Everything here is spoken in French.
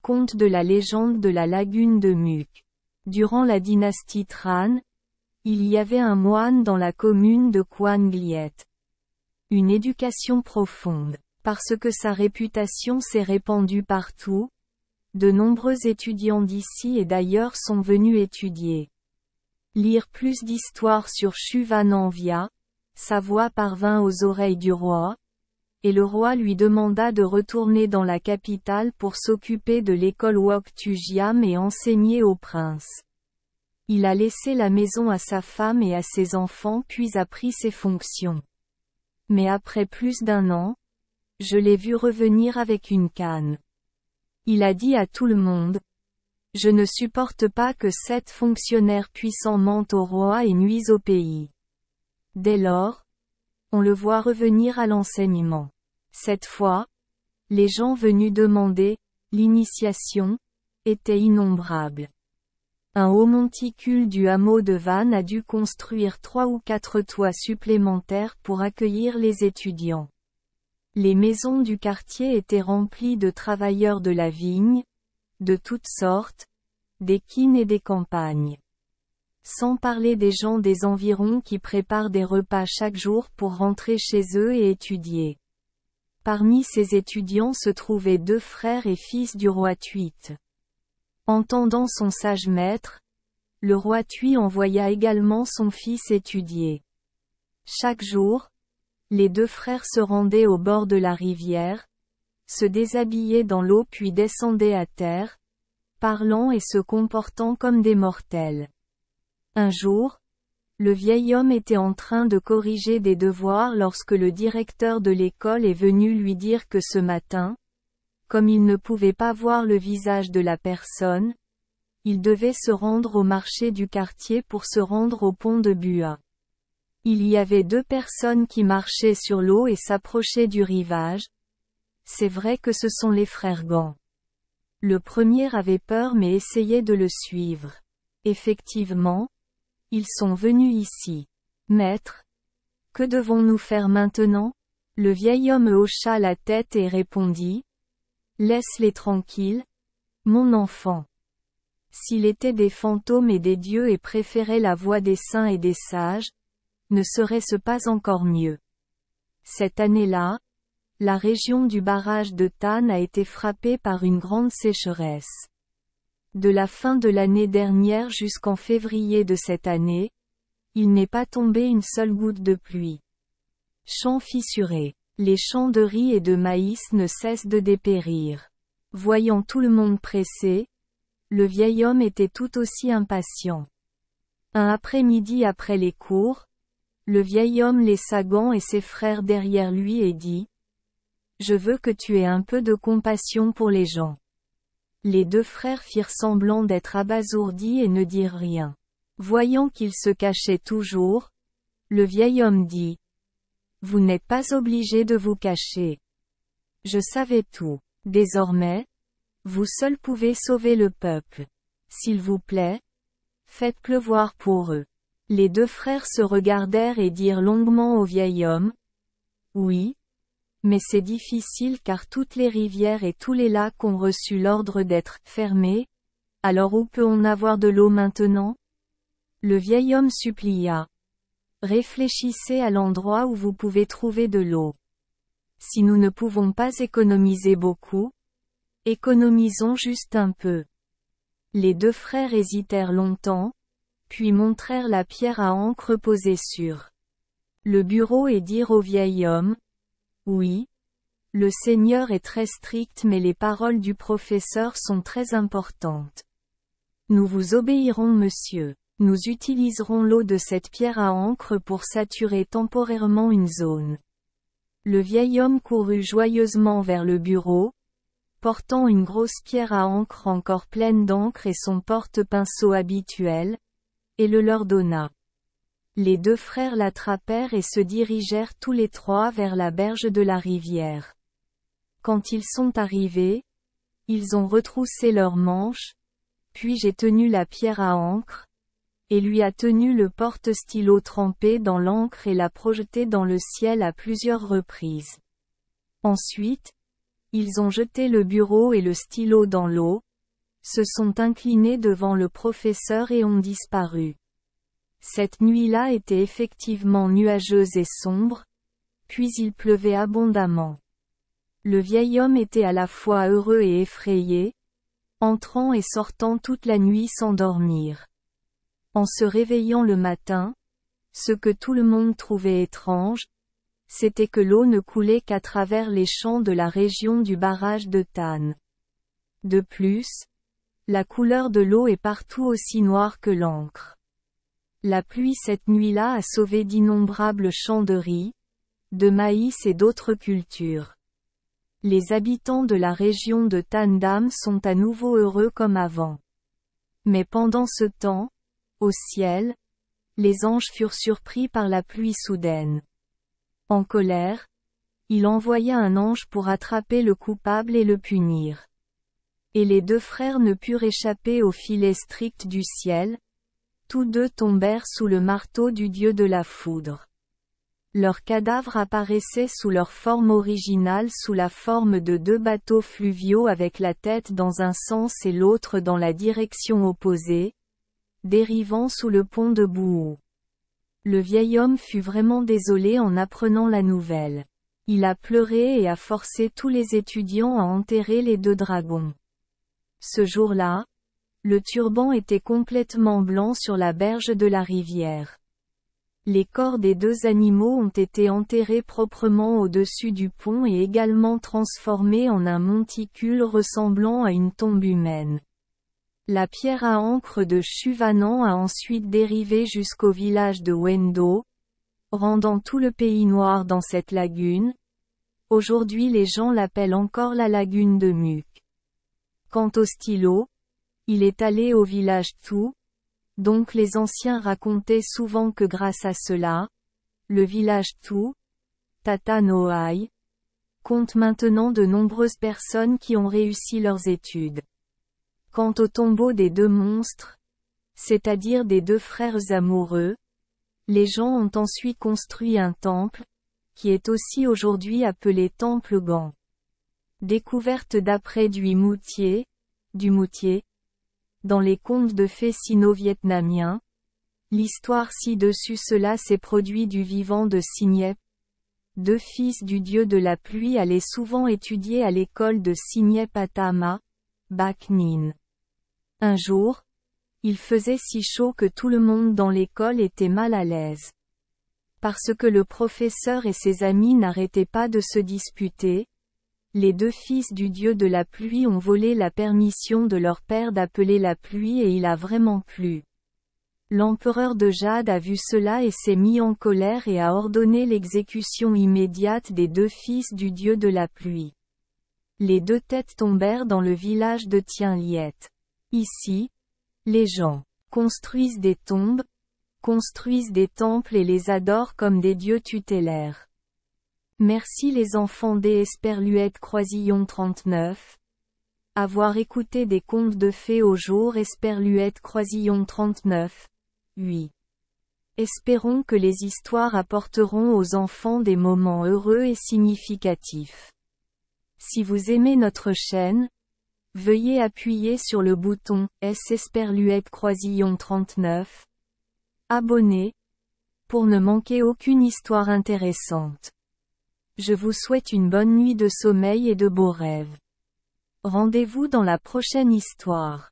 Conte de la légende de la lagune de Muk. Durant la dynastie Tran, il y avait un moine dans la commune de Quan Gliet. Une éducation profonde. Parce que sa réputation s'est répandue partout, de nombreux étudiants d'ici et d'ailleurs sont venus étudier. Lire plus d'histoires sur Chuvananvia, sa voix parvint aux oreilles du roi, et le roi lui demanda de retourner dans la capitale pour s'occuper de l'école Woktugiam et enseigner au prince. Il a laissé la maison à sa femme et à ses enfants puis a pris ses fonctions. Mais après plus d'1 an, je l'ai vu revenir avec une canne. Il a dit à tout le monde: « Je ne supporte pas que 7 fonctionnaires puissants mentent au roi et nuisent au pays. » Dès lors, on le voit revenir à l'enseignement. Cette fois, les gens venus demander l'initiation étaient innombrables. Un haut monticule du hameau de Vannes a dû construire 3 ou 4 toits supplémentaires pour accueillir les étudiants. Les maisons du quartier étaient remplies de travailleurs de la vigne, de toutes sortes, des quines et des campagnes. Sans parler des gens des environs qui préparent des repas chaque jour pour rentrer chez eux et étudier. Parmi ces étudiants se trouvaient 2 frères et fils du roi Thuit. Entendant son sage maître, le roi Thuit envoya également son fils étudier. Chaque jour, les 2 frères se rendaient au bord de la rivière, se déshabillaient dans l'eau puis descendaient à terre, parlant et se comportant comme des mortels. Un jour, le vieil homme était en train de corriger des devoirs lorsque le directeur de l'école est venu lui dire que ce matin, comme il ne pouvait pas voir le visage de la personne, il devait se rendre au marché du quartier pour se rendre au pont de Bua. Il y avait 2 personnes qui marchaient sur l'eau et s'approchaient du rivage. C'est vrai que ce sont les frères Gant. Le premier avait peur mais essayait de le suivre. Effectivement, ils sont venus ici. Maître, que devons-nous faire maintenant? Le vieil homme hocha la tête et répondit: Laisse-les tranquilles, mon enfant. S'il était des fantômes et des dieux et préférait la voix des saints et des sages, ne serait-ce pas encore mieux? Cette année-là, la région du barrage de Tann a été frappée par une grande sécheresse. De la fin de l'année dernière jusqu'en février de cette année, il n'est pas tombé une seule goutte de pluie. Champs fissurés. Les champs de riz et de maïs ne cessent de dépérir. Voyant tout le monde pressé, le vieil homme était tout aussi impatient. Un après-midi après les cours, le vieil homme laissa Gant et ses frères derrière lui et dit: « Je veux que tu aies un peu de compassion pour les gens. » Les 2 frères firent semblant d'être abasourdis et ne dirent rien. Voyant qu'ils se cachaient toujours, le vieil homme dit: « Vous n'êtes pas obligés de vous cacher. Je savais tout. Désormais, vous seuls pouvez sauver le peuple. S'il vous plaît, faites pleuvoir pour eux. » Les 2 frères se regardèrent et dirent longuement au vieil homme: « Oui, mais c'est difficile car toutes les rivières et tous les lacs ont reçu l'ordre d'être fermés, alors où peut-on avoir de l'eau maintenant? » Le vieil homme supplia: « Réfléchissez à l'endroit où vous pouvez trouver de l'eau. Si nous ne pouvons pas économiser beaucoup, économisons juste un peu. » Les 2 frères hésitèrent longtemps, puis montrèrent la pierre à encre posée sur le bureau et dirent au vieil homme: « Oui, le Seigneur est très strict mais les paroles du professeur sont très importantes. Nous vous obéirons monsieur. Nous utiliserons l'eau de cette pierre à encre pour saturer temporairement une zone. » Le vieil homme courut joyeusement vers le bureau, portant une grosse pierre à encre encore pleine d'encre et son porte-pinceau habituel, et le leur donna. Les 2 frères l'attrapèrent et se dirigèrent tous les 3 vers la berge de la rivière. Quand ils sont arrivés, ils ont retroussé leurs manches, puis j'ai tenu la pierre à encre, et lui a tenu le porte-stylo trempé dans l'encre et l'a projeté dans le ciel à plusieurs reprises. Ensuite, Ils ont jeté le bureau et le stylo dans l'eau, se sont inclinés devant le professeur et ont disparu. Cette nuit-là était effectivement nuageuse et sombre, puis il pleuvait abondamment. Le vieil homme était à la fois heureux et effrayé, entrant et sortant toute la nuit sans dormir. En se réveillant le matin, ce que tout le monde trouvait étrange, c'était que l'eau ne coulait qu'à travers les champs de la région du barrage de Tann. De plus, la couleur de l'eau est partout aussi noire que l'encre. La pluie cette nuit-là a sauvé d'innombrables champs de riz, de maïs et d'autres cultures. Les habitants de la région de Tandam sont à nouveau heureux comme avant. Mais pendant ce temps, au ciel, les anges furent surpris par la pluie soudaine. En colère, il envoya un ange pour attraper le coupable et le punir. Et les deux frères ne purent échapper au filet strict du ciel, tous deux tombèrent sous le marteau du dieu de la foudre. Leurs cadavres apparaissaient sous leur forme originale sous la forme de deux bateaux fluviaux avec la tête dans un sens et l'autre dans la direction opposée, dérivant sous le pont de Bouhou. Le vieil homme fut vraiment désolé en apprenant la nouvelle. Il a pleuré et a forcé tous les étudiants à enterrer les deux dragons. Ce jour-là, le turban était complètement blanc sur la berge de la rivière. Les corps des deux animaux ont été enterrés proprement au-dessus du pont et également transformés en un monticule ressemblant à une tombe humaine. La pierre à encre de Chuvanan a ensuite dérivé jusqu'au village de Wendo, rendant tout le pays noir dans cette lagune. Aujourd'hui les gens l'appellent encore la lagune de Muk. Quant au stylo, il est allé au village Tu, donc les anciens racontaient souvent que grâce à cela, le village Tu, Tatanoai, compte maintenant de nombreuses personnes qui ont réussi leurs études. Quant au tombeau des deux monstres, c'est-à-dire des deux frères amoureux, les gens ont ensuite construit un temple, qui est aussi aujourd'hui appelé Temple Gan. Découverte d'après du Moutier, dans les contes de fées sino-vietnamiens, l'histoire ci-dessus cela s'est produit du vivant de Signep. Deux fils du dieu de la pluie allaient souvent étudier à l'école de Signep à Tama, Bac Ninh. Un jour, il faisait si chaud que tout le monde dans l'école était mal à l'aise. Parce que le professeur et ses amis n'arrêtaient pas de se disputer, les deux fils du dieu de la pluie ont volé la permission de leur père d'appeler la pluie et il a vraiment plu. L'empereur de Jade a vu cela et s'est mis en colère et a ordonné l'exécution immédiate des deux fils du dieu de la pluie. Les deux têtes tombèrent dans le village de Tien Liet. Ici, les gens construisent des tombes, construisent des temples et les adorent comme des dieux tutélaires. Merci les enfants des Esperluette Croisillon 39. Avoir écouté des contes de fées au jour Esperluette Croisillon 39. Oui. Espérons que les histoires apporteront aux enfants des moments heureux et significatifs. Si vous aimez notre chaîne, veuillez appuyer sur le bouton S Esperluette Croisillon 39. Abonner, pour ne manquer aucune histoire intéressante. Je vous souhaite une bonne nuit de sommeil et de beaux rêves. Rendez-vous dans la prochaine histoire.